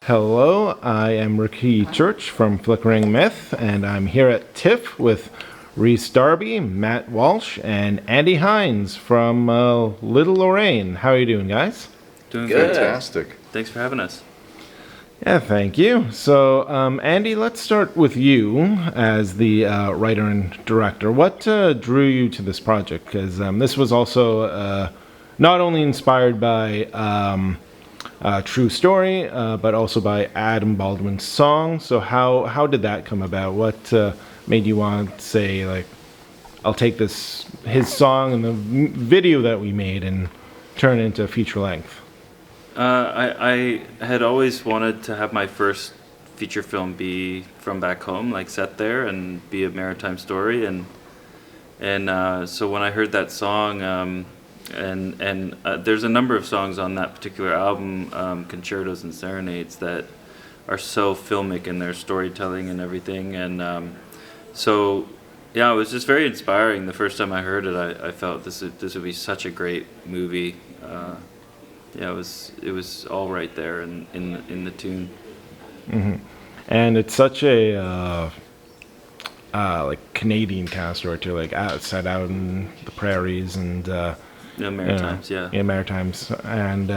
Hello, I am Ricky Church from Flickering Myth, and I'm here at TIFF with Rhys Darby, Matt Walsh, and Andy Hines from Little Lorraine. How are you doing, guys? Doing Good. fantastic. Thanks for having us. Yeah, thank you. So, Andy, let's start with you as the writer and director. What drew you to this project? Because this was also not only inspired by a true story, but also by Adam Baldwin's song. So how did that come about? What made you want to say, like, I'll take his song and the video that we made and turn it into a feature length? I had always wanted to have my first feature film be from back home, like set there, and be a maritime story. And so when I heard that song, and there's a number of songs on that particular album, concertos and serenades, that are so filmic in their storytelling and everything. And so yeah, it was just very inspiring. The first time I heard it, I felt this would be such a great movie. Yeah, it was all right there in the tune. Mm-hmm. And it's such a like Canadian kind of story too, like set out in the prairies and Maritimes, yeah, Maritimes, and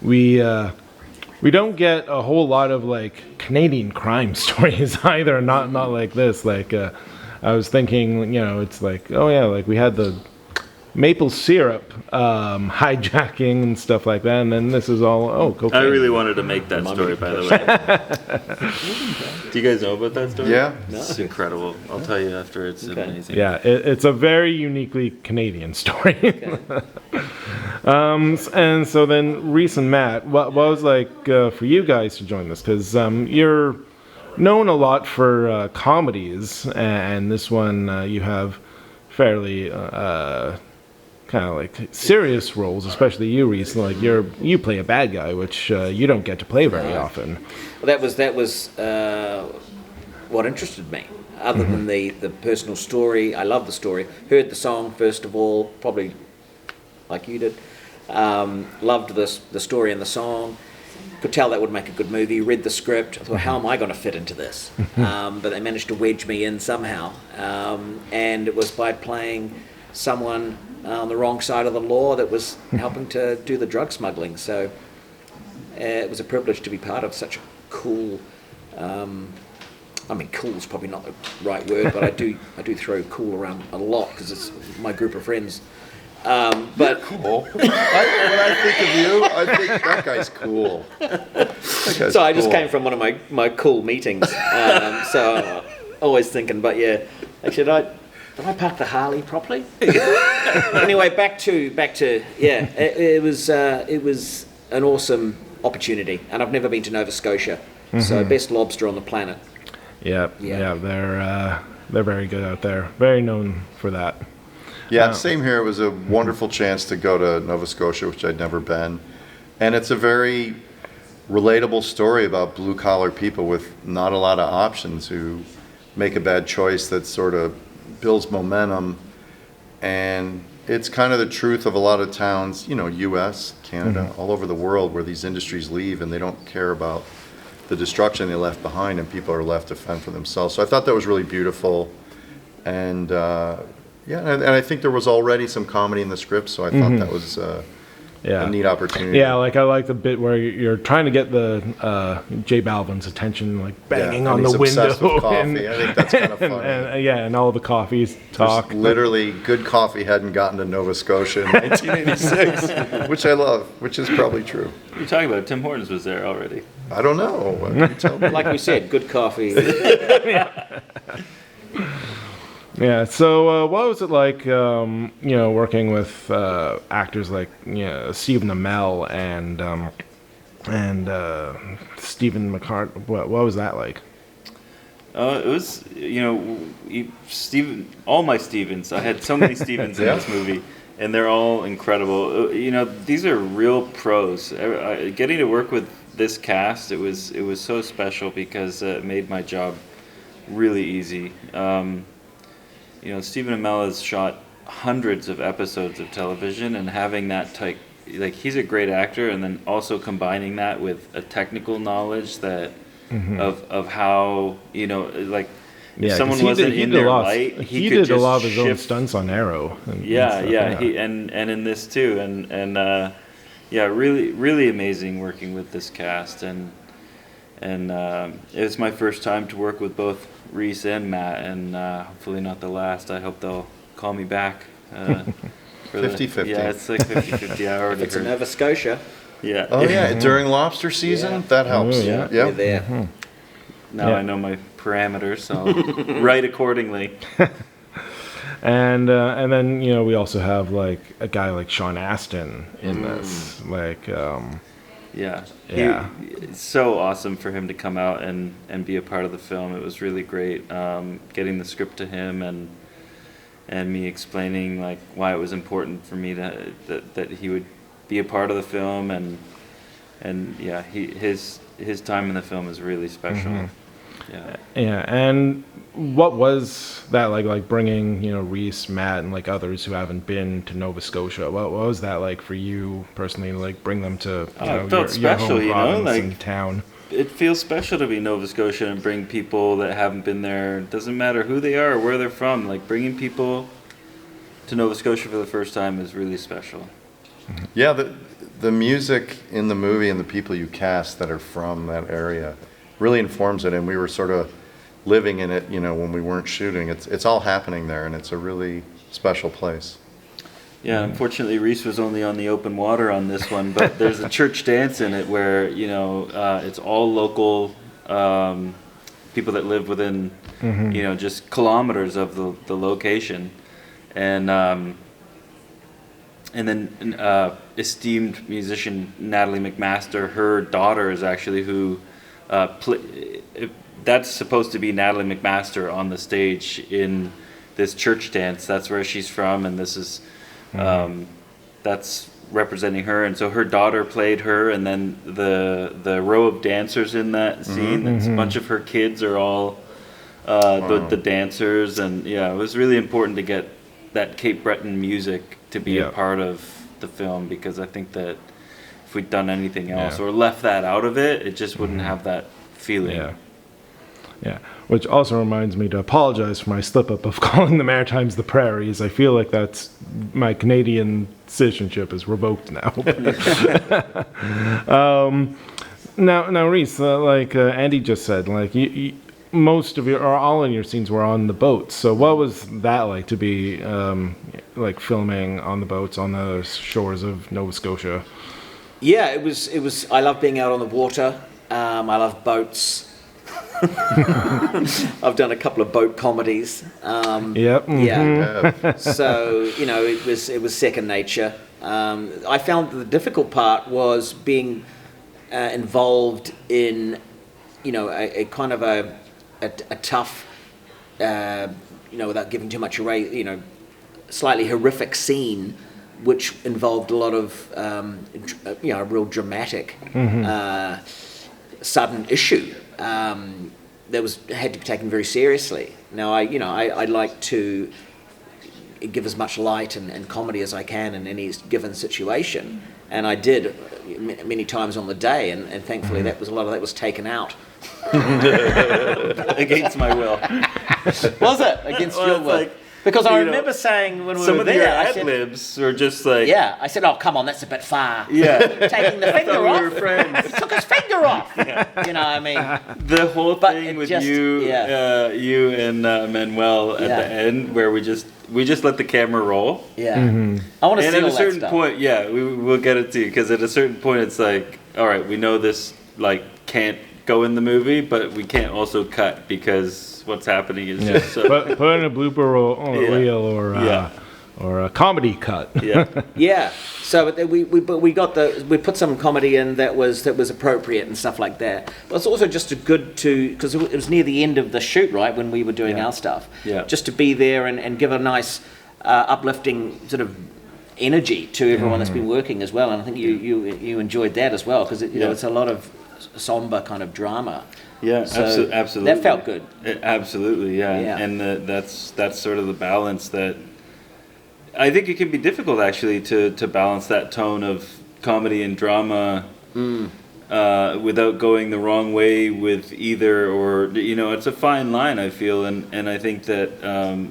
we don't get a whole lot of like Canadian crime stories either. Not like this. Like I was thinking, it's like, oh yeah, like we had the maple syrup hijacking and stuff like that, and then this is all cocaine. I really wanted to make that story, by the way. Do you guys know about that story? Yeah. No? It's incredible. I'll tell you after. It's amazing. Yeah, it's a very uniquely Canadian story. Okay. And so then, Rhys and Matt, what was like for you guys to join this? Because you're known a lot for comedies, and this one you have fairly kind of like serious roles, especially you, Rhys. Like you play a bad guy, which you don't get to play very often. Well, that was what interested me. Other than the personal story, I love the story. Heard the song first of all, probably like you did. Loved the story and the song. Could tell that would make a good movie. Read the script. I thought, how am I going to fit into this? But they managed to wedge me in somehow. And it was by playing someone on the wrong side of the law that was helping to do the drug smuggling. So it was a privilege to be part of such a cool. Cool is probably not the right word, but I do throw cool around a lot because it's my group of friends. But Cool. When I think of you, I think that guy's cool. So I just came from one of my cool meetings. So always thinking, but yeah, actually, did I park the Harley properly? Anyway, back to yeah. It was an awesome opportunity, and I've never been to Nova Scotia, so best lobster on the planet. Yeah, they're very good out there. Very known for that. Yeah, same here. It was a wonderful chance to go to Nova Scotia, which I'd never been. And it's a very relatable story about blue-collar people with not a lot of options who make a bad choice that sort of builds momentum. And it's kind of the truth of a lot of towns, U.S., Canada, all over the world, where these industries leave and they don't care about the destruction they left behind, and people are left to fend for themselves. So I thought that was really beautiful. And and I think there was already some comedy in the script, so I thought that was a neat opportunity. Yeah, like I like the bit where you're trying to get the J Balvin's attention, like banging on the window. Obsessed with coffee. I think that's kind of funny. And all the coffees talk. There's literally, good coffee hadn't gotten to Nova Scotia in 1986, which I love, which is probably true. What are you talking about? Tim Hortons was there already. I don't know. You tell me. Like we said, good coffee. Yeah. So, what was it like, working with actors like Stephen Amell and Stephen McCart? What was that like? It was, Steven. All my Stevens. I had so many Stevens in this movie, and they're all incredible. These are real pros. Getting to work with this cast, it was so special because it made my job really easy. Stephen Amell has shot hundreds of episodes of television, and having that type like he's a great actor, and then also combining that with a technical knowledge that of how, you know, like if someone wasn't in their light, he could did just a lot of his own shift. stunts on Arrow. And Yeah, stuff, yeah, he and in this too, and yeah, really, really amazing working with this cast, and it was my first time to work with both Rhys and Matt, and hopefully not the last. I hope they'll call me back. For 50-50. Yeah, it's like 50-50. I already If it's in heard. Nova Scotia, Yeah. Oh yeah, during lobster season, Yeah. that helps. Oh, yeah. you're Yep. there. Now Yeah. I know my parameters, so I'll write accordingly. And then we also have like a guy like Sean Astin in this. Like Yeah. Yeah. It's so awesome for him to come out and be a part of the film. It was really great getting the script to him and me explaining like why it was important for me that he would be a part of the film, and yeah, his time in the film is really special. Yeah. Yeah, and what was that like bringing Rhys, Matt, and like others who haven't been to Nova Scotia? What was that like for you personally to like bring them to It felt special, your home province like and town? it feels special to be Nova Scotia and bring people that haven't been there. It doesn't matter who they are or where they're from. Like bringing people to Nova Scotia for the first time is really special. Yeah, the music in the movie and the people you cast that are from that area really informs it, and we were sort of living in it, when we weren't shooting. It's all happening there, and it's a really special place. Yeah, unfortunately, Rhys was only on the open water on this one, but there's a church dance in it where it's all local people that live within just kilometers of the location, and then esteemed musician Natalie McMaster, her daughter is actually who that's supposed to be Natalie McMaster on the stage in this church dance. That's where she's from, and this is that's representing her. And so her daughter played her, and then the row of dancers in that scene, it's a bunch of her kids are all the dancers, and yeah, it was really important to get that Cape Breton music to be a part of the film, because I think that if we'd done anything else or left that out of it, it just wouldn't have that feeling. Yeah, which also reminds me to apologize for my slip-up of calling the Maritimes the Prairies. I feel like that's my Canadian citizenship is revoked now. Now, Rhys, like Andy just said, like most of your or all of your scenes were on the boats. So what was that like to be like filming on the boats on the shores of Nova Scotia? Yeah, it was. I love being out on the water. I love boats. I've done a couple of boat comedies. Yep. Yeah. So it was second nature. I found the difficult part was being involved in a kind of a tough, without giving too much away, slightly horrific scene, which involved a lot of a real dramatic sudden issue that had to be taken very seriously. Now I like to give as much light and comedy as I can in any given situation, and I did many times on the day, and thankfully a lot of that was taken out. Against my will. Was it against your will? Because I remember saying when we some were of there, your I ad said, libs were just like, yeah, I said, "Oh, come on, that's a bit far." Yeah. Taking the finger we off. were friends. Took his finger off. I mean, The whole But thing it with just- you and Manuel at the end, where we just let the camera roll. yeah. I want to And see at all a that certain stuff. point, we'll get it to you, because at a certain point, it's like, all right, we know this can't go in the movie, but we can't also cut, because what's happening is just so. Put in a blooper reel or a comedy cut. Yeah. Yeah. So we put some comedy in that was appropriate and stuff like that. But it's also just because it was near the end of the shoot, right, when we were doing our stuff. Yeah. Just to be there and give a nice uplifting sort of energy to everyone that's been working as well. And I think you enjoyed that as well, because it's a lot of somber kind of drama. Yeah, So absolutely. that felt good. Absolutely, yeah. Yeah. And that's sort of the balance that I think it can be difficult actually to balance that tone of comedy and drama without going the wrong way with either, or it's a fine line, I feel, and I think that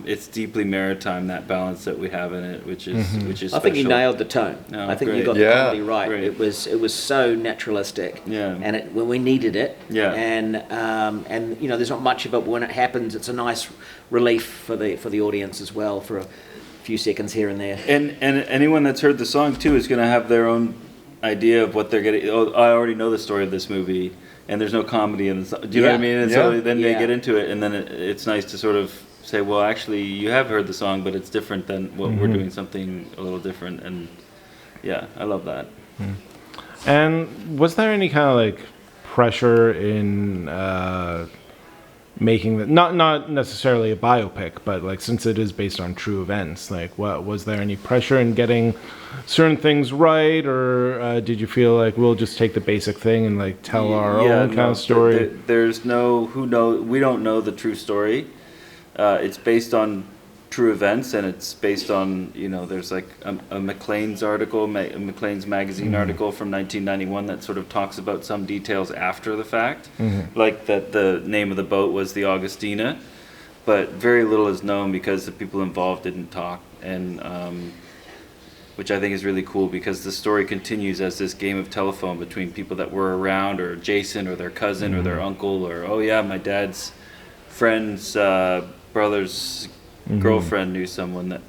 it's deeply maritime, that balance that we have in it, which is I think you special. nailed the tone. Oh, I think you great. got Yeah. the comedy right. Great. It was so naturalistic. Yeah. And when we needed it. Yeah. And there's not much of it when it happens. It's a nice relief for the audience as well for a few seconds here and there. And anyone that's heard the song too is going to have their own idea of what they're getting. Oh, I already know the story of this movie, and there's no comedy in the song. Do you know what I mean? And so then they get into it, and then it's nice to sort of say, well, actually, you have heard the song, but it's different than what we're doing, something a little different. And yeah, I love that. And was there any kind of like pressure in making the not necessarily a biopic, but like since it is based on true events, like what was there any pressure in getting certain things right, or did you feel like we'll just take the basic thing and like tell our own kind of story? There's no we don't know the true story. It's based on true events, and it's based on there's like a Maclean's article, Maclean's magazine article from 1991 that sort of talks about some details after the fact, like that the name of the boat was the Augustina, but very little is known because the people involved didn't talk, and which I think is really cool because the story continues as this game of telephone between people that were around, or Jason or their cousin or their uncle, or oh yeah, my dad's friend's brother's girlfriend knew someone that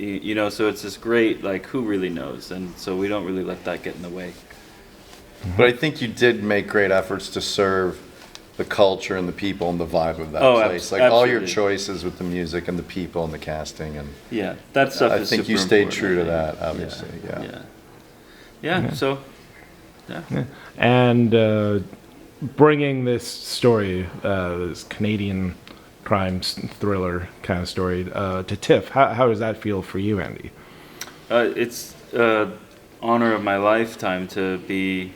so it's this great, like, who really knows, and so we don't really let that get in the way. But I think you did make great efforts to serve the culture and the people and the vibe of that place. Like all your absolutely. choices with the music and the people and the casting, and Yeah, that stuff I is think you super stayed important, true to I think. that, obviously. Yeah. So And bringing this story, this Canadian crime thriller kind of story, to TIFF, how does that feel for you, Andy? it's honor of my lifetime to be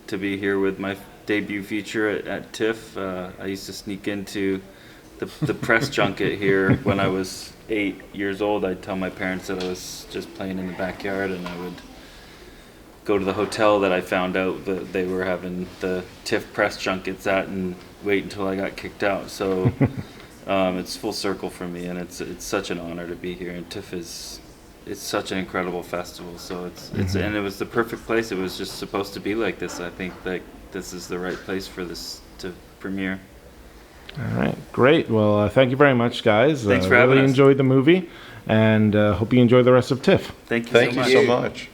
here with my debut feature at TIFF. I used to sneak into the press junket here when I was 8 years old. I'd tell my parents that I was just playing in the backyard, and I would go to the hotel that I found out that they were having the TIFF press junkets at, and wait until I got kicked out. So it's full circle for me, and it's such an honor to be here. And TIFF it's such an incredible festival. So it's and it was the perfect place. It was just supposed to be like this. I think that this is the right place for this to premiere. All right, great. Well, thank you very much, guys. Thanks for having really us. enjoyed the movie, and hope you enjoy the rest of TIFF. Thank you Thank so you much. so much.